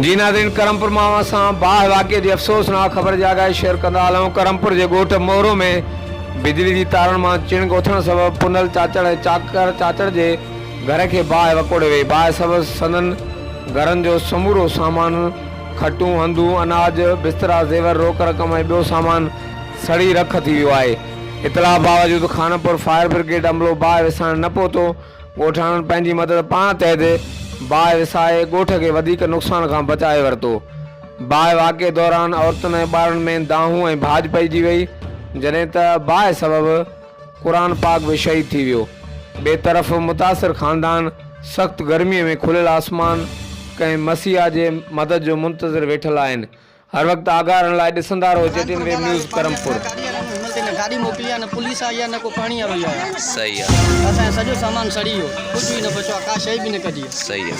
जी नाज़रीन, करमपुर मां सां बाहि वाक़े जी अफ़सोसनाक ख़बर जाॻाए शेयर कंदा हलूं। करमपुर जे ॻोठ मोरो में बिजली जी तारुनि मां चिणग उथण सबबि पुनल चाचड़ ऐं चाकर चाचड़ जे घर खे बाहि वकोड़े वई। बाहि सबबि संदनि घरनि जो समूरो सामान, खटूं, हंधूं, अनाज, बिस्तरा, ज़ेवर, रोक रक़म ऐं ॿियो सामान सड़ी रख थी वियो आहे। इतला बावजूदि खानपुर फायर ब्रिगेड अमलो बाहि विसाइण न पहुतो। ॻोठाणनि पंहिंजी मदद पाण तहत बाहि विसाए ॻोठ खे वधीक नुक़सान खां बचाए वरितो। बाहि वाक़े दौरान औरतुनि ऐं ॿारनि में दाहूं ऐं भाॼ पइजी वई, जॾहिं त बाहि सबबि क़ुरान पाक बि शहीद थी वियो। ॿिए तरफ़ मुतासिर ख़ानदान सख़्तु गर्मीअ में खुलियल आसमान कंहिं मसीहा जे मदद जो मुंतज़िर वेठल आहिनि। हर वक़्तु आगाह रहण लाइ ॾिसंदा रहो JTN वेब न्यूज़ करमपुर। गाड़ी मोकिली आहे, न पुलिस आई आहे, न को पाणी वारो आहे। सही आहे। असांजो सॼो सामान सड़ी वियो, कुझु बि न बचो आहे, का शइ बि न कढी। सही आहे।